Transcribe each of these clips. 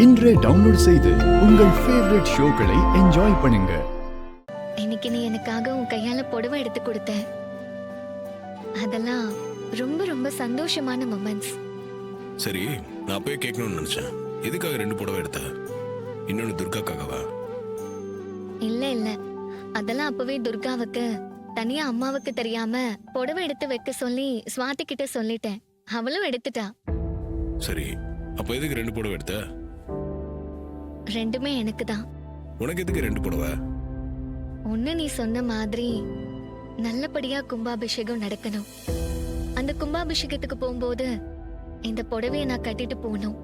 இன்றே டவுன்லோட் செய்து உங்கள் ஃபேவரட் ஷோக்களை என்ஜாய் பண்ணுங்க. இன்னைக்கு நீ எனக்காக உன் கையால புடவை எடுத்து கொடுத்த. அதெல்லாம் ரொம்ப ரொம்ப சந்தோஷமான மொமெண்ட்ஸ். சரி, நான் போய் கேட்கணும்னு நினைச்சேன். எதுக்காக 2 புடவை எடுத்த? இன்னொன்னு துர்காக்காகவா? இல்ல இல்ல, அதெல்லாம் அப்பவே துர்காவுக்கு தனியா அம்மாவுக்கு தெரியாம புடவை எடுத்து வைக்க சொல்லி ஸ்வாதி கிட்ட சொல்லிட்டேன். அவளும் எடுத்துட்டா. சரி, அப்ப எதுக்கு 2 புடவை எடுத்த? ரெண்டுமே எனக்கு தான். உனக்கு எதுக்கு 2 புடவை? ஒண்ணு நீ சொன்ன மாதிரி நல்லபடியா கும்பாபிஷேகம் நடக்கணும். அந்த கும்பாபிஷேகத்துக்கு போகும்போது இந்த புடவைய நான் கட்டிட்டு போகணும்.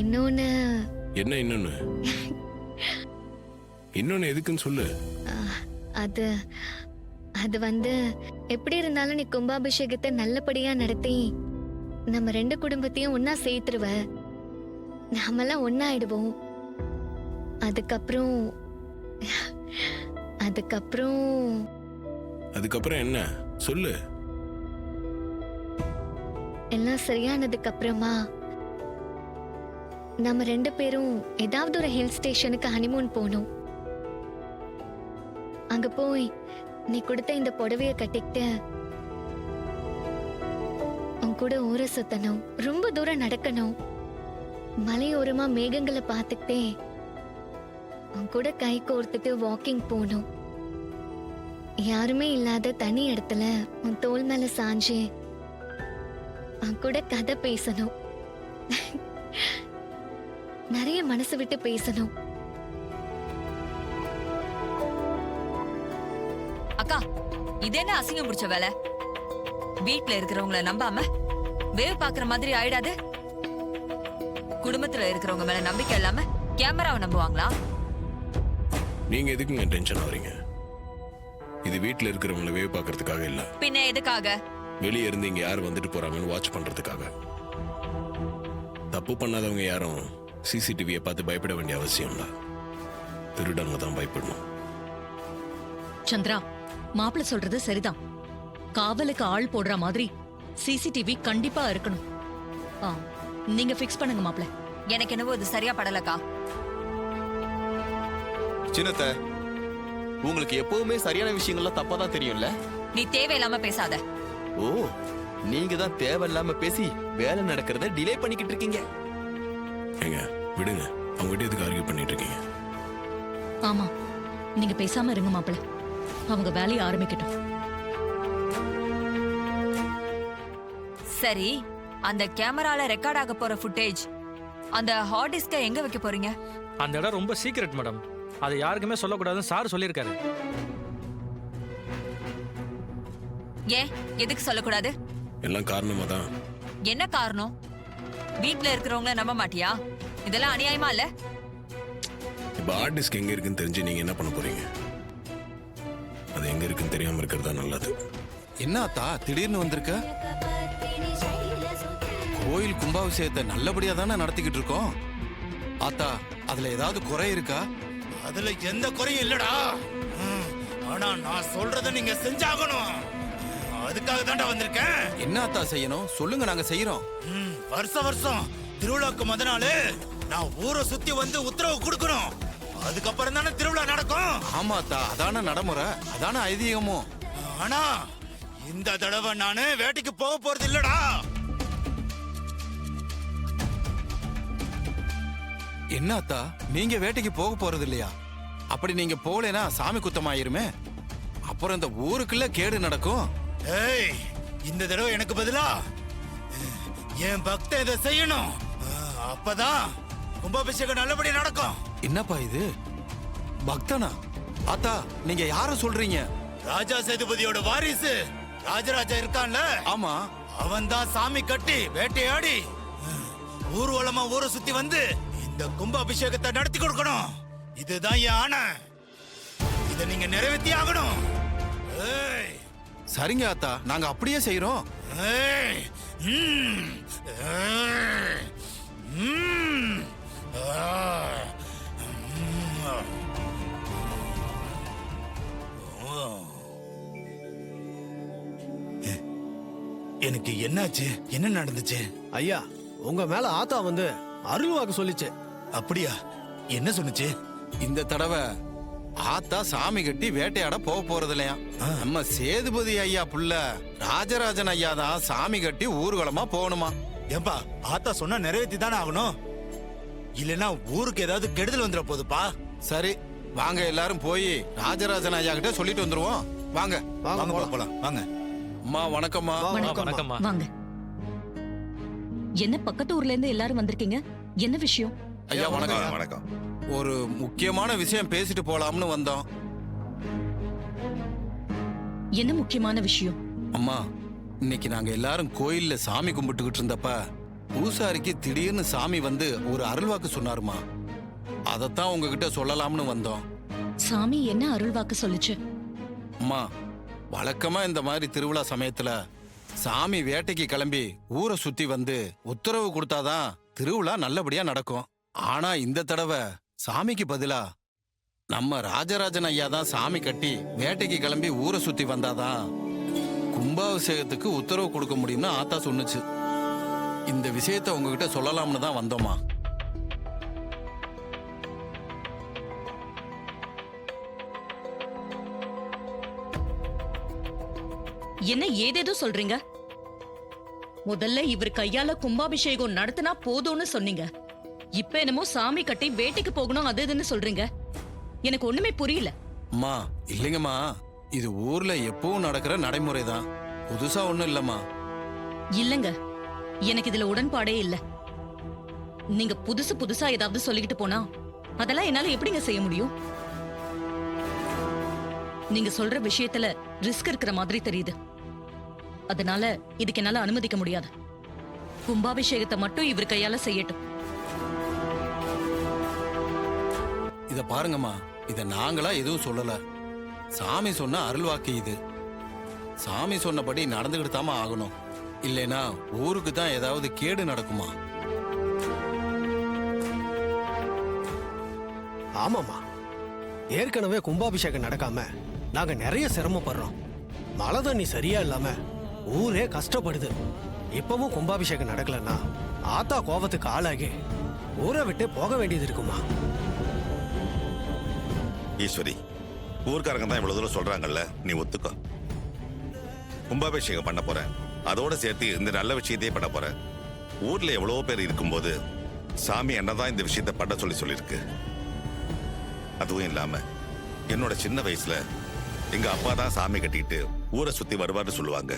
இன்னொன்னு என்ன இன்னொன்னு? இன்னொன்னு எதுக்குன்னு சொல்லு. அது அது வந்து எப்படி இருந்தாலும் நீ கும்பாபிஷேகத்தை நல்லபடியா நடத்தி நம்ம 2 குடும்பத்தையும் ஒன்னா சேர்த்துருவ. நாமெல்லாம் ஒன்னாயிடுவோம். அதுக்கப்புறம் அதுக்கப்புறம் அதுக்கப்புறம் என்ன சொல்லு. எல்லாம் சரியானதுக்கு அப்புறமா நம்ம 2 பேரும் ஏதாவது ஒரு ஹில் ஸ்டேஷனுக்கு ஹனிமூன் போகணும். அங்க போய் நீ கொடுத்த இந்த புடவைய கட்டிக்கிட்டு உன் கூட ஊரை சுத்தணும். ரொம்ப தூரம் நடக்கணும். மலையோரமா மேகங்களை பார்த்துக்கிட்டே உன் கூட கை கோர்த்துட்டு வாக்கிங் போகணும். யாருமே இல்லாத தனி இடத்துல உன் தோள் மேல சாஞ்சு உன் கூட கதை பேசணும். நிறைய மனசு விட்டு பேசணும். அக்கா, இது என்ன அசிங்கம் பிடிச்ச வேலை? வீட்ல இருக்கிறவங்கள நம்பாம வேவ் பாக்குற மாதிரி ஆயிடாது. குடும்பத்துல இருக்கிறவங்க மேல நம்பிக்கை இல்லாம கேமராவை நம்புவாங்களா? நீங்க எதுக்குங்க டென்ஷன் ஆவறீங்க? இது வீட்ல இருக்கிறவங்கள வேவ் பாக்குறதுக்காக இல்ல. பின்ன எதுக்காக? வெளியே இருந்து இங்க யார் வந்துட்டு போறாங்கன்னு வாட்ச் பண்றதுக்காக. தப்பு பண்ணாதவங்க யாரும் சிசிடிவியை பார்த்து பயப்பட வேண்டிய அவசியம் இல்ல. திருடங்க தான் பயப்படணும். சந்திரா, மாப்பிள்ள சொல்றது சரிதான். காவலுக்கு ஆள் போடுற மாதிரி சிசிடிவி கண்டிப்பா இருக்கணும். நீங்க ஃபிக்ஸ் பண்ணுங்க மாப்பிள்ள. எனக்கு என்னவோ இது சரியா படலக்கா. சின்னத்த, உங்களுக்கு எப்பவுமே சரியான விஷயங்கள்லாம் தப்பா தான் தெரியும்ல. நீ தேவையில்லாம பேசாத. ஓ, நீங்க தான் தேவையில்லாம பேசி வேலை நடக்கிறத டிலே பண்ணிக்கிட்டு இருக்கீங்க. ஏங்க விடுங்க, அவங்ககிட்ட எதுக்கு ஆர்கியூ பண்ணிட்டு இருக்கீங்க? ஆமா, நீங்க பேசாம இருங்க மாப்பிள்ள. அவங்க வேலையை ஆரம்பிக்கட்டும். சரி, அந்த கேமரால ரெக்கார்ட் ஆக போற ஃபுட்டேஜ், அந்த ஹார்ட் டிஸ்கை எங்க வைக்க போறீங்க? அந்த இடம் ரொம்ப சீக்ரெட் மேடம். அது யாருக்குமே சொல்லக்கூடாதுன்னு சார் சொல்லியிருக்காரு. ஏன், எதுக்கு சொல்லக்கூடாது? எல்லாம் காரணமா தான். என்ன காரணம்? வீட்ல இருக்கிறவங்கள நம்ப மாட்டியா? இதெல்லாம் அநியாயமா இல்ல? இப்ப ஹார்ட் டிஸ்க் எங்க இருக்குன்னு தெரிஞ்சு நீங்க என்ன பண்ண போறீங்க? அது எங்க இருக்குன்னு தெரியாம இருக்கிறதா நல்லது. என்ன ஆத்தா திடீர்னு வந்திருக்க? கோயில் கும்பாபிஷேகத்தை நல்லபடியா தானே நடத்திக்கிட்டு இருக்கோம். ஆத்தா, அதுல ஏதாவது குறை இருக்கா? அதுல எந்த குறையும் இல்லடா. ஆனா நான் சொல்றத நீங்க செஞ்சாகணும். அதுக்காக தான்டா வந்திருக்கேன். என்ன ஆத்தா செய்யணும் சொல்லுங்க, நாங்க செய்யறோம். வருஷம் திருவிழாக்கு முத நாள் நான் ஊரை சுத்தி வந்து உத்தரவு கொடுக்கணும். அதுக்கப்புறம் தானே திருவிழா நடக்கும். ஆமா ஆத்தா, அதான நடைமுறை, அதான ஐதீகமும். ஆனா இந்த தடவை நானு வேட்டைக்கு போக போறது இல்லடா. என்ன ஆத்தா, நீங்க வேட்டைக்கு போக போறது இல்லையா? அப்படி நீங்க போகலைன்னா சாமி குத்தமாயிருமே. அப்புறம் இந்த ஊருக்குள்ள கேடு நடக்கும். ஏய், இந்த தடவை எனக்கு பதிலா என் பக்த இதை செய்யணும். அப்பதான் கும்பாபிஷேகம் நல்லபடி நடக்கும். என்னப்பா இது, பக்தனா? ஆத்தா, நீங்க யார சொல்றீங்க? ராஜா சேதுபதியோட வாரிசு ராஜராஜா இருக்கான்ல. ஆமா, அவன் தான் சாமி கட்டி வேட்டையாடி ஊர்வலமா ஊரை சுத்தி வந்து இந்த கும்பாபிஷேகத்தை நடத்தி கொடுக்கணும். இதுதான் என் ஆணை. இதை நீங்க நிறைவேற்றி ஆகணும். ஏய், சரிங்க ஆத்தா, நாங்க அப்படியே செய்யறோம். ஏய், எனக்கு என்னாச்சு? என்ன நடந்துச்சு? ஐயா, உங்க மேல ஆத்தா வந்து அருள் வாக்கு சொல்லிச்சு. அப்படியா? என்ன சொன்னுச்சு? இந்த தடவை ஆத்தா சாமி கட்டி வேட்டையாட போக போறது இல்லையா. நம்ம சேதுபதி ஐயா புள்ள ராஜராஜன் ஐயா தான் சாமி கட்டி ஊர்வலமா போகணுமா. ஏன்பா ஆத்தா சொன்னா நிறைவேத்தி தானே ஆகணும், இல்லைன்னா ஊருக்கு ஏதாவது கெடுதல் வந்துட போகுதுப்பா. சரி வாங்க எல்லாரும் போய் ராஜராஜன் ஐயா கிட்ட சொல்லிட்டு வந்துருவோம். வாங்க வாங்க போலாம் வாங்க. அம்மா வணக்கம்மா. வணக்கம்மா. வாங்க. என்ன பக்கத்து ஊர்ல இருந்து எல்லாரும் வந்திருக்கீங்க? என்ன விஷயம்? ஐயா வணக்கம். வணக்கம். ஒரு முக்கியமான விஷயம் பேசிட்டு போலாம்னு வந்தோம். என்ன முக்கியமான விஷயம்? அம்மா இன்னைக்கு நாங்க எல்லாரும் கோயில்ல சாமி கும்பிட்டுக்கிட்டு இருந்தப்ப பூசாரிக்கு திடீர்னு சாமி வந்து ஒரு அருள்வாக்கு சொன்னாருமா. அதத்தான் உங்ககிட்ட சொல்லலாம்னு வந்தோம். சாமி என்ன அருள்வாக்கு சொல்லுச்சு? அம்மா வழக்கமா இந்த மாதிரி திருவிழா சமயத்துல சாமி வேட்டைக்கு கிளம்பி ஊரை சுத்தி வந்து உத்தரவு கொடுத்தாதான் திருவிழா நல்லபடியா நடக்கும். ஆனா இந்த தடவை சாமிக்கு பதிலா நம்ம ராஜராஜன் ஐயா தான் சாமி கட்டி வேட்டைக்கு கிளம்பி ஊரை சுத்தி வந்தாதான் கும்பாபிஷேகத்துக்கு உத்தரவு கொடுக்க முடியும்னு ஆத்தா சொன்னுச்சு. இந்த விஷயத்த உங்ககிட்ட சொல்லலாம்னு தான் வந்தோமா. என்ன ஏதேதோ சொல்றீங்க? முதல்ல இவர் கையால கும்பாபிஷேகம் நடத்தினா போதும்னு சொன்னீங்க. இப்ப என்னமோ சாமி கட்டி வேட்டைக்கு போகணும் அது இதுன்னு சொல்றீங்க. எனக்கு ஒண்ணுமே புரியல. அம்மா இல்லைங்கம்மா, இது ஊர்ல எப்பவும் நடக்கிற நடைமுறை தான், புதுசா ஒண்ணும் இல்லம்மா. இல்லங்க, எனக்கு இதுல உடன்பாடே இல்ல. நீங்க புதுசா ஏதாவது சொல்லிக்கிட்டு போனா அதெல்லாம் என்னால எப்படிங்க செய்ய முடியும்? நீங்க சொல்ற விஷயத்துல ரிஸ்க் இருக்கிற மாதிரி தெரியுது. அதனால இதுக்கு என்னால அனுமதிக்க முடியாது. கும்பாபிஷேகத்தை மட்டும் இவர் கையால செய்யட்டும். இத பாருங்கம்மா, இத நாங்களா எதுவும் சொல்லல. சாமி சொன்ன அருள்வாக்கு இது. சாமி சொன்னபடி நடந்துகிட்டு தாமா ஆகணும். இல்லைனா ஊருக்கு தான் ஏதாவது கேடு நடக்குமா. ஆமாமா, ஏற்கனவே கும்பாபிஷேகம் நடக்காம நாங்க நிறைய சிரமப்படுறோம். மழை தண்ணி சரியா இல்லாம ஊரே கஷ்டப்படுது. இப்பவும் கும்பாபிஷேகம் நடக்கலன்னா ஆத்தா கோபத்துக்கு ஆளாகி ஊரை விட்டு போக வேண்டியது இருக்குமா. ஈஸ்வரி, ஊர்க்காரங்க தான் இவ்வளவு தூரம் சொல்றாங்கல்ல, நீ ஒத்துக்கோ. கும்பாபிஷேகம் பண்ண போறேன், அதோட சேர்த்து இந்த நல்ல விஷயத்தையே பண்ண போறேன். ஊர்ல எவ்வளவோ பேர் இருக்கும்போது சாமி என்னதான் இந்த விஷயத்தை பண்ண சொல்லியிருக்கு. அதுவும் இல்லாம என்னோட சின்ன வயசுல எங்க அப்பா தான் சாமி கட்டிக்கிட்டு ஊரை சுத்தி வருவார்னு சொல்லுவாங்க.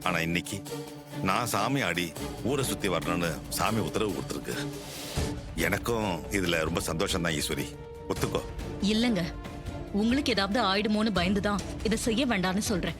ஆனா இன்னைக்கு நான் சாமி ஆடி ஊரை சுத்தி வரணும்னு சாமி உத்தரவு கொடுத்துருக்கு. எனக்கும் இதுல ரொம்ப சந்தோஷம் தான் ஈஸ்வரி, ஒத்துக்கோ. இல்லங்க, உங்களுக்கு ஏதாவது ஆயிடுமோன்னு பயந்துதான் இதை செய்ய வேண்டாம்னு சொல்றேன்.